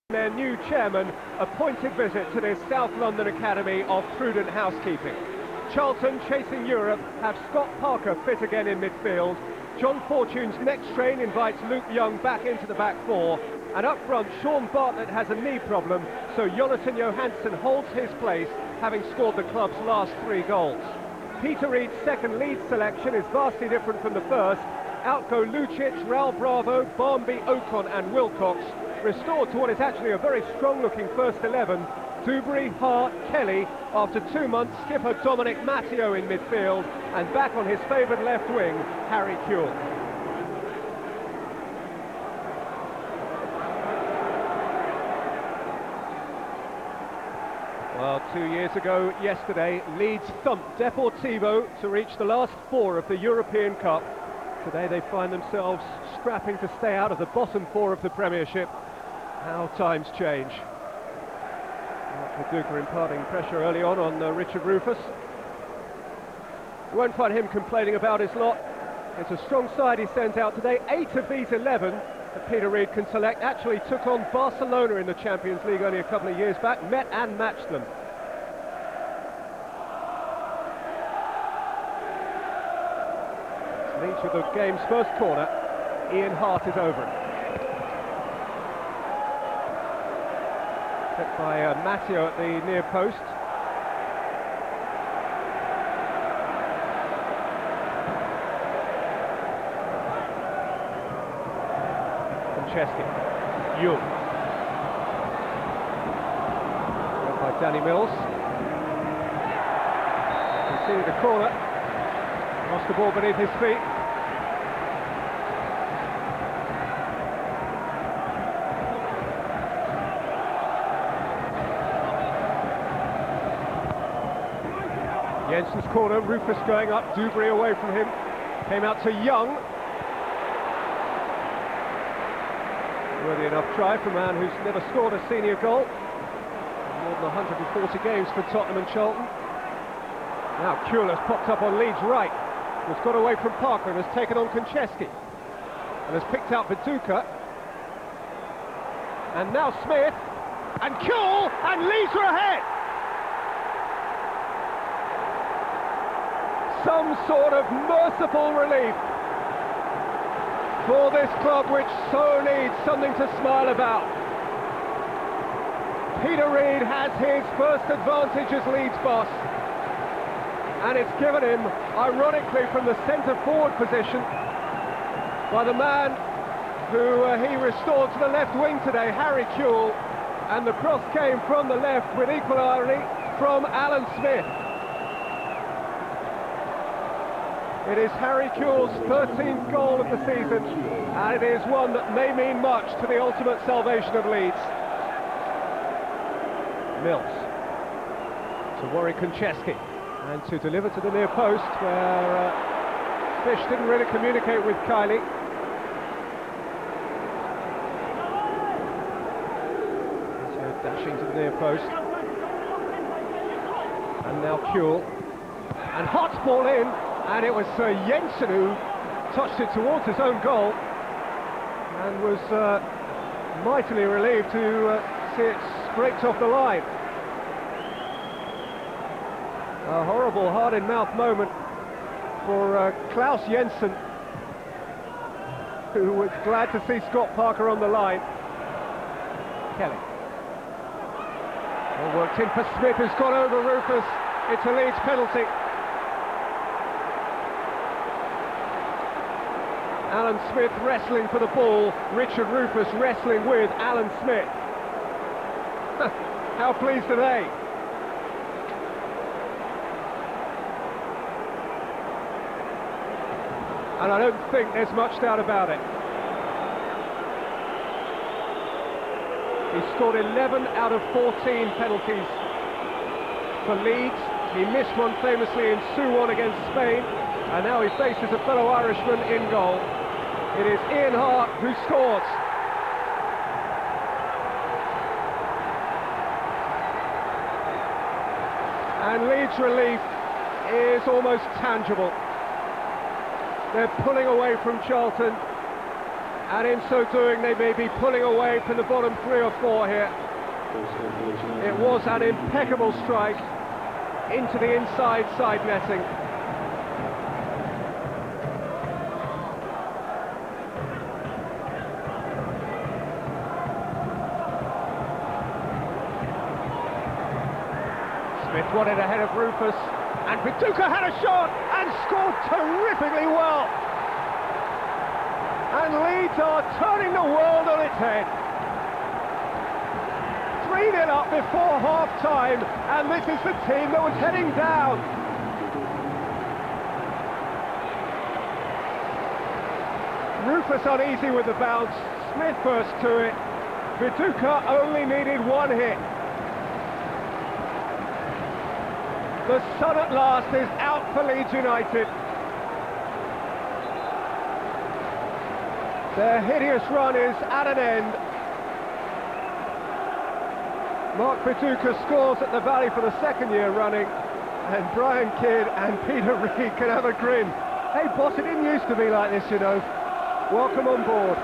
Their new chairman a pointed visit to this South London Academy of Prudent Housekeeping. Charlton, chasing Europe, have Scott Parker fit again in midfield. John Fortune's next train invites Luke Young back into the back four. And up front, Sean Bartlett has a knee problem, so Jonathan Johansson holds his place, having scored the club's last 3 goals. Peter Reid's second Leeds selection is vastly different from the first. Out go Lucic, Raul Bravo, Barmby, Ocon and Wilcox. Restored to what is actually a very strong-looking first 11, Dewberry, Hart, Kelly, after 2 months, skipper Dominic Matteo in midfield, and back on his favoured left wing, Harry Kewell. Well, 2 years ago, yesterday, Leeds thumped Deportivo to reach the last 4 of the European Cup. Today they find themselves scrapping to stay out of the bottom 4 of the Premiership. How times change. Viduka imparting pressure early on Richard Rufus. You won't find him complaining about his lot. It's a strong side he sends out today. 8 of these 11 that Peter Reid can select actually took on Barcelona in the Champions League only a couple of years back, met and matched them. Leeds with the game's first corner. Ian Hart is over it. Hit by Matteo at the near post. Franceschi. Young. By Danny Mills. Conceded a corner. Lost the ball beneath his feet. Jensen's corner, Rufus going up, Dewberry away from him. Came out to Young. Worthy enough try from a man who's never scored a senior goal. More than 140 games for Tottenham and Charlton. Now Kewell has popped up on Leeds right. Has got away from Parker and has taken on Konchesky. And has picked out Viduka. And now Smith. And Kewell! And Leeds are ahead! Some sort of merciful relief for this club which so needs something to smile about. Peter Reid has his first advantage as Leeds boss, and it's given him, ironically, from the centre-forward position by the man who he restored to the left wing today, Harry Kewell, and the cross came from the left with equal irony from Alan Smith. It is Harry Kewell's 13th goal of the season, and it is one that may mean much to the ultimate salvation of Leeds. Mills to Warwick Konchesky, and to deliver to the near post where Fish didn't really communicate with Kylie. Dashing to the near post, and now Kewell, and Hart's ball in. And it was Jensen who touched it towards his own goal and was mightily relieved to see it scraped off the line. A horrible heart-in-mouth moment for Klaus Jensen, who was glad to see Scott Parker on the line. Kelly. All worked in for Smith, who's gone over Rufus. It's a Leeds penalty. Alan Smith wrestling for the ball, Richard Rufus wrestling with Alan Smith. How pleased are they? And I don't think there's much doubt about it. He scored 11 out of 14 penalties for Leeds. He missed one famously in Suwon against Spain, and now he faces a fellow Irishman in goal. It is Ian Hart who scores. And Leeds' relief is almost tangible. They're pulling away from Charlton. And in so doing, they may be pulling away from the bottom 3 or 4 here. It was an impeccable strike into the inside side netting. Smith wanted ahead of Rufus, and Viduka had a shot and scored terrifically well. And Leeds are turning the world on its head. 3-0 up before half-time, and this is the team that was heading down. Rufus uneasy with the bounce, Smith burst to it. Viduka only needed 1 hit. The sun at last is out for Leeds United. Their hideous run is at an end. Mark Viduka scores at the Valley for the 2nd year running, and Brian Kidd and Peter Reid can have a grin. Hey boss, it didn't used to be like this, you know. Welcome on board.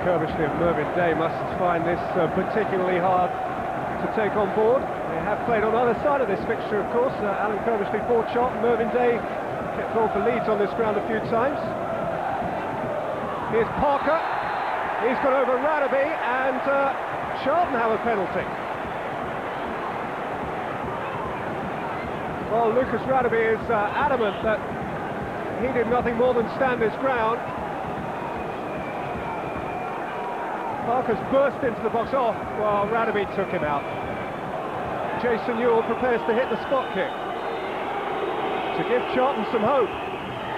Kerbishley and Mervyn Day must find this particularly hard to take on board. They have played on either side of this fixture, of course. Alan Kerbishley for Charlton, Mervyn Day kept on for Leeds on this ground a few times. Here's Parker. He's got over Radaby, and Charlton have a penalty. Well, Lucas Radaby is adamant that he did nothing more than stand his ground. Parker's burst into the box off, while Radaby took him out. Jason Newell prepares to hit the spot kick to give Charlton some hope.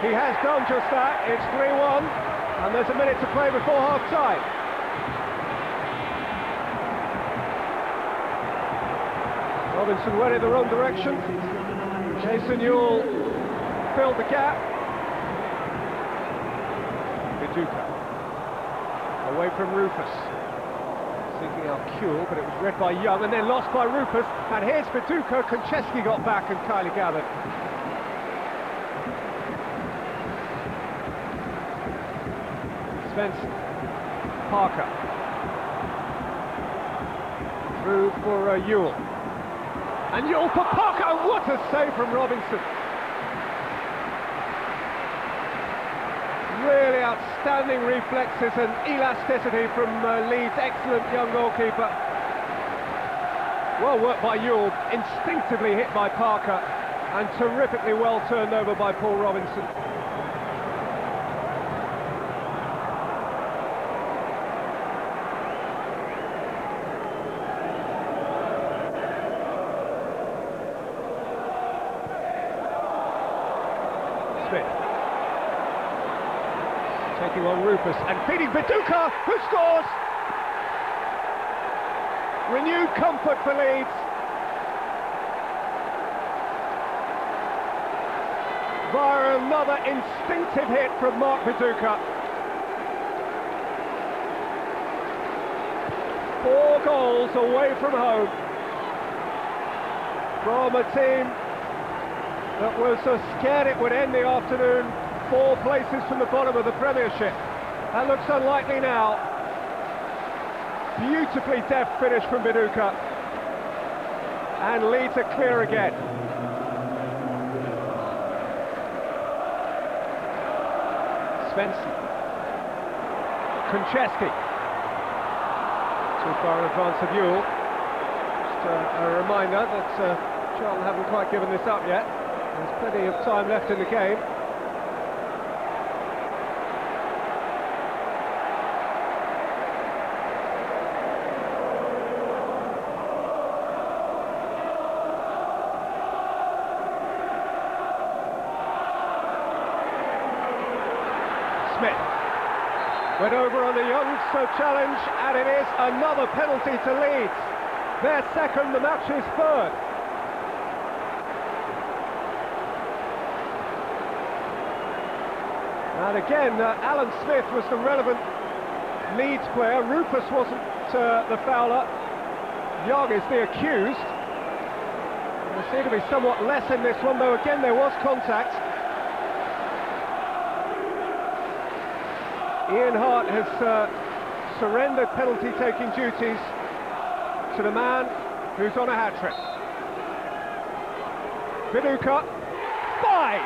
He has done just that. It's 3-1, and there's a minute to play before half-time. Robinson went in the wrong direction. Jason Newell filled the gap. Viduka away from Rufus, seeking out Kuehl, but it was read by Young and then lost by Rufus, and here's Viduka. Konchesky got back and Kylie gathered. Svensson, Parker, through for Ewell, and Ewell for Parker, and what a save from Robinson. Really outstanding reflexes and elasticity from Leeds' excellent young goalkeeper. Well worked by Ewell, instinctively hit by Parker, and terrifically well turned over by Paul Robinson. Smith taking on Rufus and feeding Viduka, who scores! Renewed comfort for Leeds. Via another instinctive hit from Mark Viduka. 4 goals away from home from a team that was scared it would end the afternoon 4 places from the bottom of the Premiership. That looks unlikely now. Beautifully deft finish from Viduka. And Leeds are clear again. Svensson. Konchesky. Too far in advance of Ewell. Just a reminder that Charlton haven't quite given this up yet. There's plenty of time left in the game. Smith went over on the Youngster challenge, and it is another penalty to Leeds. Their second, the match's third. And again, Alan Smith was the relevant Leeds player. Rufus wasn't the fouler. Young is the accused. There seemed to be somewhat less in this one, though again there was contact. Ian Hart has surrendered penalty-taking duties to the man who's on a hat-trick. Viduka, 5!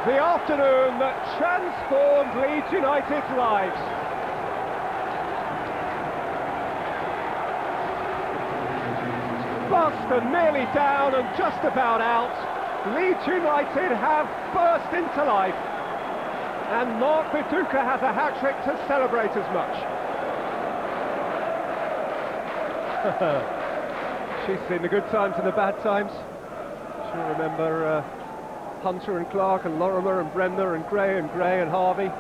The afternoon that transformed Leeds United's lives. Bust and nearly down and just about out. Leeds United have burst into life. And Mark Viduka has a hat-trick to celebrate as much. She's seen the good times and the bad times. She'll remember Hunter and Clark and Lorimer and Bremner and Gray and Harvey.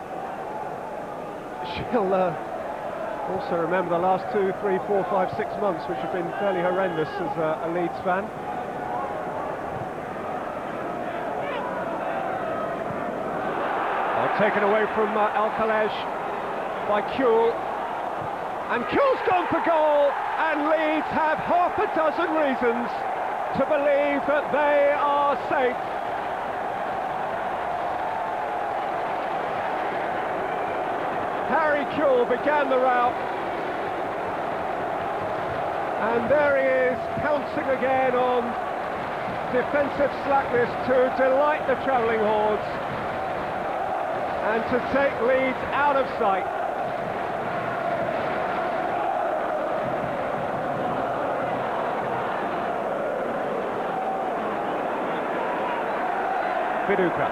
She'll also remember the last 2, 3, 4, 5, 6 months, which have been fairly horrendous as a Leeds fan. Taken away from Al-Khalej by Kuhl. And Kuhl's gone for goal, and Leeds have half a dozen reasons to believe that they are safe. Harry Kuhl began the rout, and there he is, pouncing again on defensive slackness to delight the travelling hordes and to take Leeds out of sight. Viduka.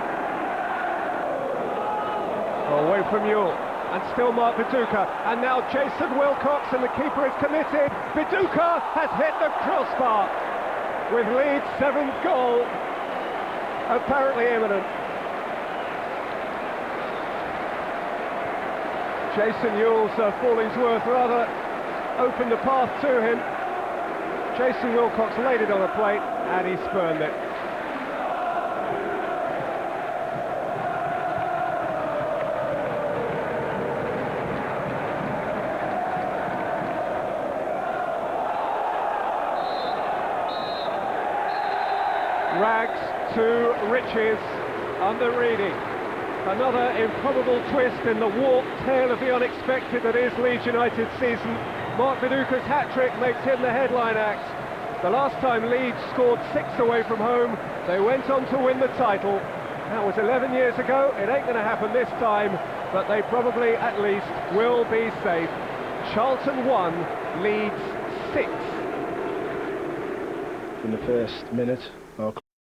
Away from Ewell, and still Mark Viduka, and now Jason Wilcox, and the keeper is committed. Viduka has hit the crossbar, with Leeds' 7th goal apparently imminent. Jason Ewell's falling's worth rather opened the path to him. Jason Wilcox laid it on a plate, and he spurned it. Rags to riches under Reedy. Another improbable twist in the warped tale of the unexpected that is Leeds United's season. Mark Viduka's hat-trick makes him the headline act. The last time Leeds scored 6 away from home, they went on to win the title. That was 11 years ago. It ain't going to happen this time, but they probably, at least, will be safe. Charlton 1, Leeds 6. In the first minute,